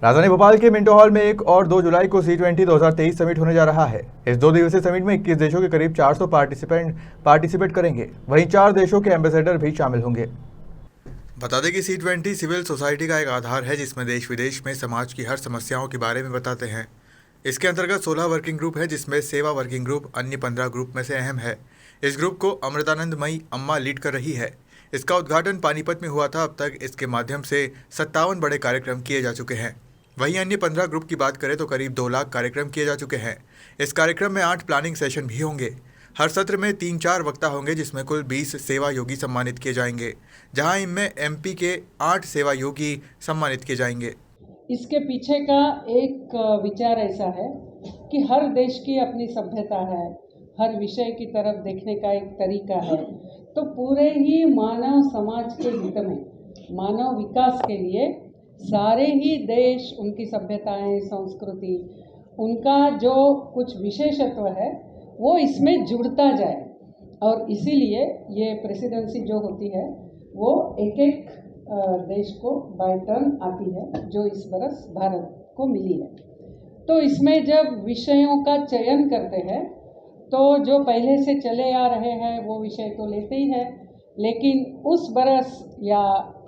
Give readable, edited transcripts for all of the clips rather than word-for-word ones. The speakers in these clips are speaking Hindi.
राजधानी भोपाल के मिंटो हॉल में 1 और 2 जुलाई को C20 2023 समिट होने जा रहा है। इस 2 दिवसीय समिट में 21 देशों के करीब 400 पार्टिसिपेट करेंगे। वहीं 4 देशों के एम्बेसडर भी शामिल होंगे। बता दें कि C20 सिविल सोसाइटी का एक आधार है जिसमें देश विदेश में समाज की हर समस्याओं के बारे में बताते हैं। इसके अंतर्गत 16 वर्किंग ग्रुप है जिसमें सेवा वर्किंग ग्रुप अन्य 15 ग्रुप में से अहम है। इस ग्रुप को अमृतानंदमयी अम्मा लीड कर रही है। इसका उद्घाटन पानीपत में हुआ था। अब तक इसके माध्यम से 57 बड़े कार्यक्रम किए जा चुके हैं। वहीं अन्य 15 ग्रुप की बात करें तो करीब 2 लाख कार्यक्रम किए जा चुके हैं। इस कार्यक्रम में 8 प्लानिंग सेशन भी होंगे। हर सत्र में 3-4 वक्ता होंगे जिसमें कुल 20 सेवा योगी सम्मानित किए जाएंगे, जहां इनमें MP के 8 सेवा योगी सम्मानित किए जाएंगे। इसके पीछे का एक विचार ऐसा है कि हर देश की अपनी सभ्यता है, हर विषय की तरफ देखने का एक तरीका है। तो पूरे ही मानव समाज के हित में, मानव विकास के लिए सारे ही देश, उनकी सभ्यताएं, संस्कृति, उनका जो कुछ विशेषत्व है वो इसमें जुड़ता जाए। और इसीलिए ये प्रेसिडेंसी जो होती है वो एक एक देश को बाय टर्न आती है, जो इस बरस भारत को मिली है। तो इसमें जब विषयों का चयन करते हैं तो जो पहले से चले आ रहे हैं वो विषय तो लेते ही है, लेकिन उस बरस या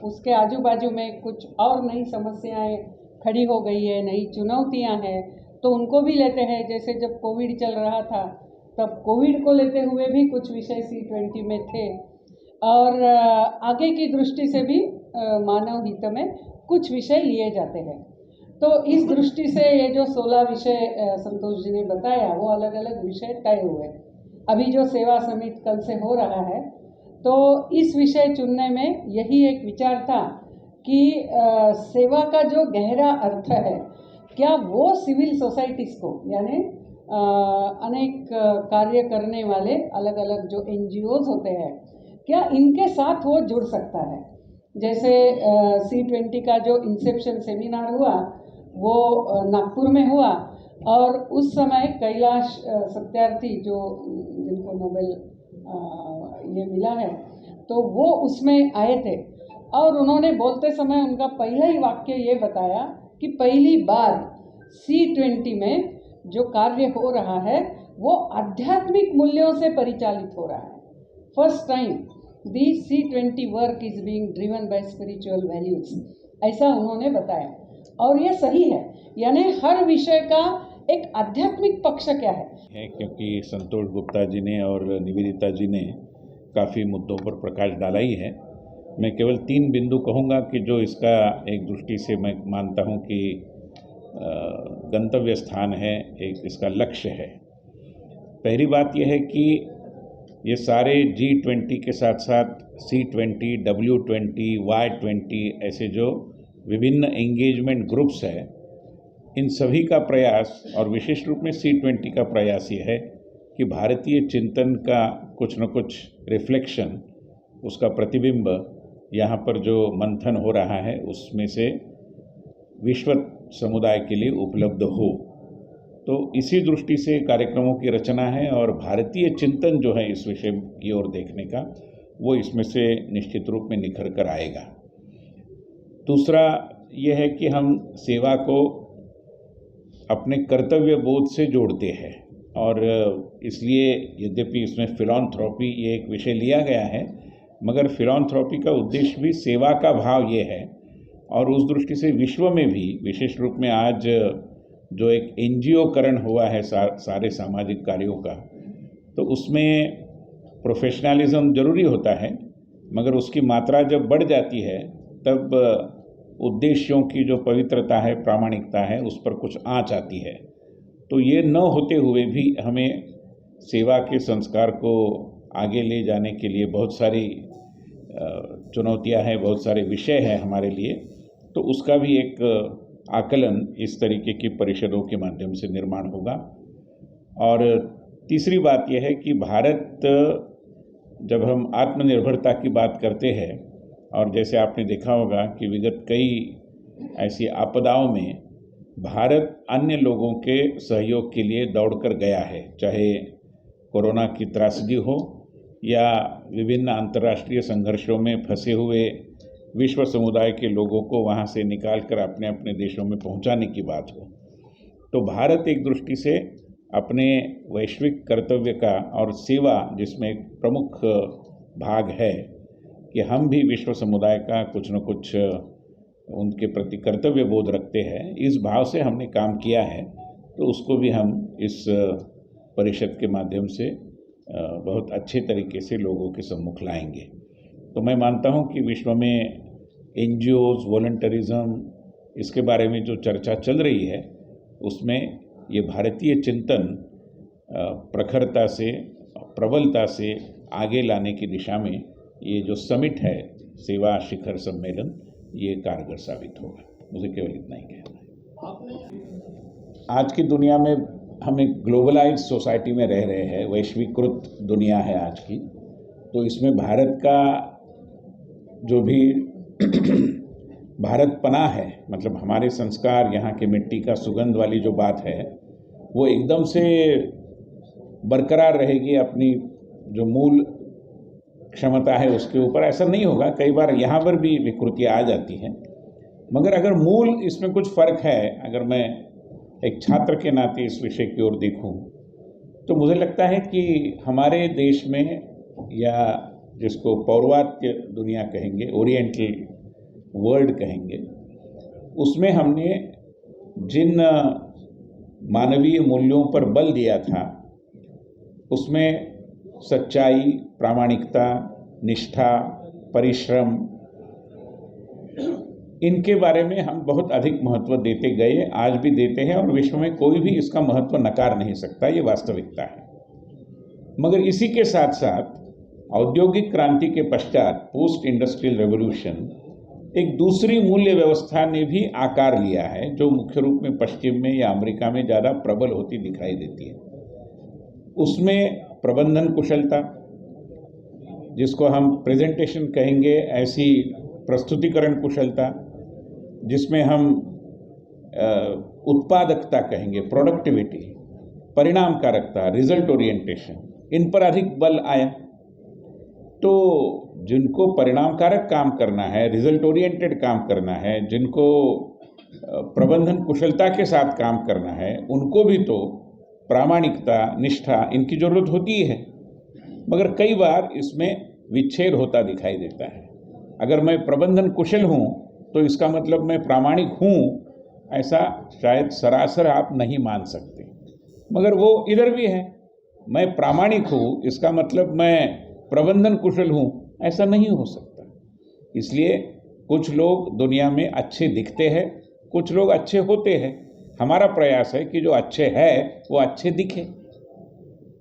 उसके आजू बाजू में कुछ और नई समस्याएं खड़ी हो गई है, नई चुनौतियां हैं, तो उनको भी लेते हैं। जैसे जब कोविड चल रहा था तब कोविड को लेते हुए भी कुछ विषय C20 में थे, और आगे की दृष्टि से भी मानव हित में कुछ विषय लिए जाते हैं। तो इस दृष्टि से ये जो 16 विषय संतोष जी ने बताया वो अलग अलग विषय तय हुए। अभी जो सेवा समिट कल से हो रहा है तो इस विषय चुनने में यही एक विचार था कि सेवा का जो गहरा अर्थ है, क्या वो सिविल सोसाइटीज़ को, यानी अनेक कार्य करने वाले अलग अलग जो NGOs होते हैं, क्या इनके साथ वो जुड़ सकता है। जैसे C20 का जो इंसेप्शन सेमिनार हुआ वो नागपुर में हुआ, और उस समय कैलाश सत्यार्थी जो जिनको नोबेल ये मिला है, तो वो उसमें आए थे, और उन्होंने बोलते समय उनका पहला ही वाक्य ये बताया कि पहली बार C20 में जो कार्य हो रहा है वो आध्यात्मिक मूल्यों से परिचालित हो रहा है। First time the C20 work is being driven by spiritual values, ऐसा उन्होंने बताया। और ये सही है, यानी हर विषय का एक आध्यात्मिक पक्ष क्या है क्योंकि संतोष गुप्ता जी ने और निवेदिता जी ने काफ़ी मुद्दों पर प्रकाश डाला ही है। मैं केवल 3 बिंदु कहूँगा कि जो इसका एक दृष्टि से मैं मानता हूँ कि गंतव्य स्थान है, एक इसका लक्ष्य है। पहली बात यह है कि ये सारे G20 के साथ साथ C20, W20, Y20 ऐसे जो विभिन्न एंगेजमेंट ग्रुप्स हैं, इन सभी का प्रयास, और विशेष रूप में C20 का प्रयास ये है कि भारतीय चिंतन का कुछ न कुछ रिफ्लेक्शन, उसका प्रतिबिंब यहाँ पर जो मंथन हो रहा है उसमें से विश्व समुदाय के लिए उपलब्ध हो। तो इसी दृष्टि से कार्यक्रमों की रचना है, और भारतीय चिंतन जो है इस विषय की ओर देखने का, वो इसमें से निश्चित रूप में निखर कर आएगा। दूसरा यह है कि हम सेवा को अपने कर्तव्य बोध से जोड़ते हैं, और इसलिए यद्यपि इसमें फिलॉन्थ्रोपी ये एक विषय लिया गया है, मगर फिलॉन्थ्रोपी का उद्देश्य भी सेवा का भाव ये है। और उस दृष्टि से विश्व में भी विशेष रूप में आज जो एक NGO-करण हुआ है सारे सामाजिक कार्यों का, तो उसमें प्रोफेशनलिज्म जरूरी होता है, मगर उसकी मात्रा जब बढ़ जाती है तब उद्देश्यों की जो पवित्रता है, प्रामाणिकता है, उस पर कुछ आँच आती है। तो ये न होते हुए भी हमें सेवा के संस्कार को आगे ले जाने के लिए बहुत सारी चुनौतियां हैं, बहुत सारे विषय हैं हमारे लिए। तो उसका भी एक आकलन इस तरीके की परिषदों के माध्यम से निर्माण होगा। और तीसरी बात यह है कि भारत, जब हम आत्मनिर्भरता की बात करते हैं, और जैसे आपने देखा होगा कि विगत कई ऐसी आपदाओं में भारत अन्य लोगों के सहयोग के लिए दौड़कर गया है, चाहे कोरोना की त्रासदी हो या विभिन्न अंतर्राष्ट्रीय संघर्षों में फंसे हुए विश्व समुदाय के लोगों को वहाँ से निकाल कर अपने अपने देशों में पहुँचाने की बात हो, तो भारत एक दृष्टि से अपने वैश्विक कर्तव्य का और सेवा, जिसमें एक प्रमुख भाग है कि हम भी विश्व समुदाय का कुछ न कुछ उनके प्रति कर्तव्य बोध रखते हैं, इस भाव से हमने काम किया है। तो उसको भी हम इस परिषद के माध्यम से बहुत अच्छे तरीके से लोगों के सम्मुख लाएंगे। तो मैं मानता हूं कि विश्व में NGOs, वॉलंटरिज्म, इसके बारे में जो चर्चा चल रही है, उसमें ये भारतीय चिंतन प्रखरता से, प्रबलता से आगे लाने की दिशा में ये जो समिट है, सेवा शिखर सम्मेलन, ये कारगर साबित होगा। मुझे केवल इतना ही कहना है। आज की दुनिया में हम एक ग्लोबलाइज्ड सोसाइटी में रह रहे हैं, वैश्वीकृत दुनिया है आज की, तो इसमें भारत का जो भी भारत पना है, मतलब हमारे संस्कार, यहाँ के मिट्टी का सुगंध वाली जो बात है, वो एकदम से बरकरार रहेगी अपनी जो मूल क्षमता है उसके ऊपर, ऐसा नहीं होगा। कई बार यहाँ पर भी विकृतियाँ आ जाती हैं, मगर अगर मूल इसमें कुछ फ़र्क है, अगर मैं एक छात्र के नाते इस विषय की ओर देखूं, तो मुझे लगता है कि हमारे देश में, या जिसको पौर्वात्य दुनिया कहेंगे, ओरिएंटल वर्ल्ड कहेंगे, उसमें हमने जिन मानवीय मूल्यों पर बल दिया था, उसमें सच्चाई, प्रामाणिकता, निष्ठा, परिश्रम, इनके बारे में हम बहुत अधिक महत्व देते गए, आज भी देते हैं, और विश्व में कोई भी इसका महत्व नकार नहीं सकता, ये वास्तविकता है। मगर इसी के साथ साथ औद्योगिक क्रांति के पश्चात, पोस्ट इंडस्ट्रियल रेवोल्यूशन, एक दूसरी मूल्य व्यवस्था ने भी आकार लिया है, जो मुख्य रूप में पश्चिम में या अमेरिका में ज़्यादा प्रबल होती दिखाई देती है। उसमें प्रबंधन कुशलता, जिसको हम प्रेजेंटेशन कहेंगे, ऐसी प्रस्तुतिकरण कुशलता, जिसमें हम उत्पादकता कहेंगे, प्रोडक्टिविटी, परिणामकारकता, रिजल्ट ओरिएंटेशन, इन पर अधिक बल आया। तो जिनको परिणामकारक काम करना है, रिजल्ट ओरिएंटेड काम करना है, जिनको प्रबंधन कुशलता के साथ काम करना है, उनको भी तो प्रामाणिकता, निष्ठा, इनकी ज़रूरत होती है। मगर कई बार इसमें विच्छेद होता दिखाई देता है। अगर मैं प्रबंधन कुशल हूँ तो इसका मतलब मैं प्रामाणिक हूँ, ऐसा शायद सरासर आप नहीं मान सकते। मगर वो इधर भी है, मैं प्रामाणिक हूँ, इसका मतलब मैं प्रबंधन कुशल हूँ, ऐसा नहीं हो सकता। इसलिए कुछ लोग दुनिया में अच्छे दिखते हैं, कुछ लोग अच्छे होते हैं। हमारा प्रयास है कि जो अच्छे है वो अच्छे दिखे,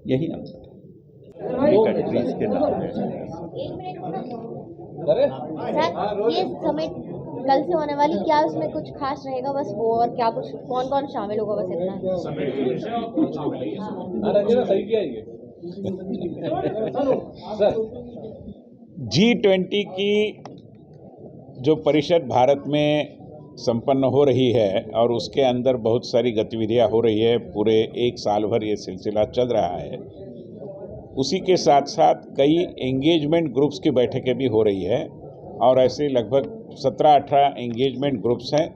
यही अंतर है। सर, ये समिट कल से होने वाली, क्या उसमें कुछ खास रहेगा बस वो, और क्या कुछ, कौन कौन शामिल होगा, बस इतना? G20 की जो परिषद भारत में संपन्न हो रही है, और उसके अंदर बहुत सारी गतिविधियां हो रही है, पूरे एक साल भर ये सिलसिला चल रहा है। उसी के साथ साथ कई एंगेजमेंट ग्रुप्स की बैठकें भी हो रही है, और ऐसे लगभग 17-18 एंगेजमेंट ग्रुप्स हैं।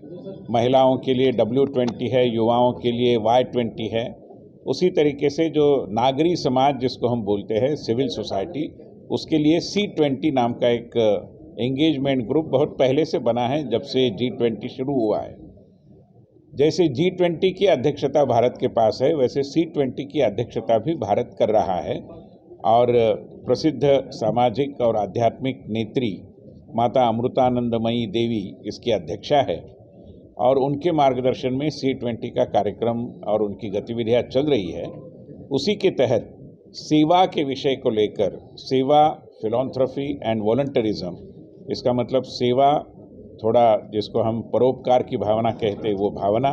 महिलाओं के लिए W20 है, युवाओं के लिए Y20 है। उसी तरीके से जो नागरिक समाज जिसको हम बोलते हैं, सिविल सोसाइटी, उसके लिए C20 नाम का एक एंगेजमेंट ग्रुप बहुत पहले से बना है, जब से G20 शुरू हुआ है। जैसे G20 की अध्यक्षता भारत के पास है, वैसे C20 की अध्यक्षता भी भारत कर रहा है, और प्रसिद्ध सामाजिक और आध्यात्मिक नेत्री माता अमृतानंदमयी देवी इसकी अध्यक्षा है, और उनके मार्गदर्शन में C20 का कार्यक्रम और उनकी गतिविधियां चल रही है। उसी के तहत सेवा के विषय को लेकर, सेवा, फिलॉन्थ्रफी एंड वॉलंटरिज्म, इसका मतलब सेवा, थोड़ा जिसको हम परोपकार की भावना कहते हैं, वो भावना,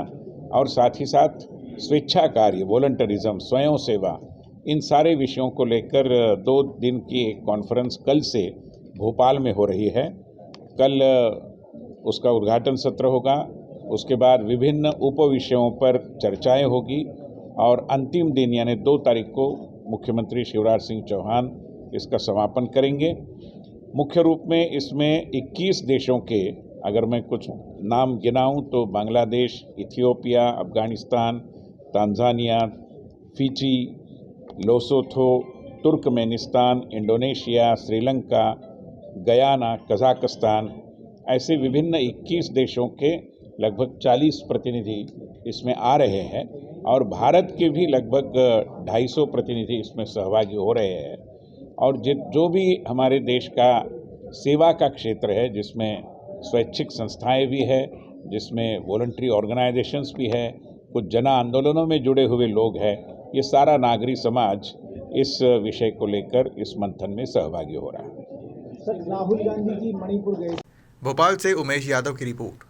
और साथ ही साथ स्वेच्छा कार्य, वॉलंटरिज्म, स्वयं सेवा, इन सारे विषयों को लेकर 2 दिन की एक कॉन्फ्रेंस कल से भोपाल में हो रही है। कल उसका उद्घाटन सत्र होगा, उसके बाद विभिन्न उप विषयों पर चर्चाएं होगी, और अंतिम दिन यानी 2 तारीख को मुख्यमंत्री शिवराज सिंह चौहान इसका समापन करेंगे। मुख्य रूप में इसमें 21 देशों के, अगर मैं कुछ नाम गिनाऊं तो Bangladesh, Ethiopia, Afghanistan, Tanzania, Fiji, Lesotho, Turkmenistan, Indonesia, Sri Lanka, Guyana, Kazakhstan, ऐसे विभिन्न 21 देशों के लगभग 40 प्रतिनिधि इसमें आ रहे हैं और भारत के भी लगभग 250 प्रतिनिधि इसमें सहभागी हो रहे हैं। और जो भी हमारे देश का सेवा का क्षेत्र है, जिसमें स्वैच्छिक संस्थाएं भी है, जिसमें वॉलंटरी ऑर्गेनाइजेशंस भी है, कुछ जन आंदोलनों में जुड़े हुए लोग हैं, ये सारा नागरिक समाज इस विषय को लेकर इस मंथन में सहभागी हो रहा है। सर, राहुल गांधी जी मणिपुर गए। भोपाल से उमेश यादव की रिपोर्ट।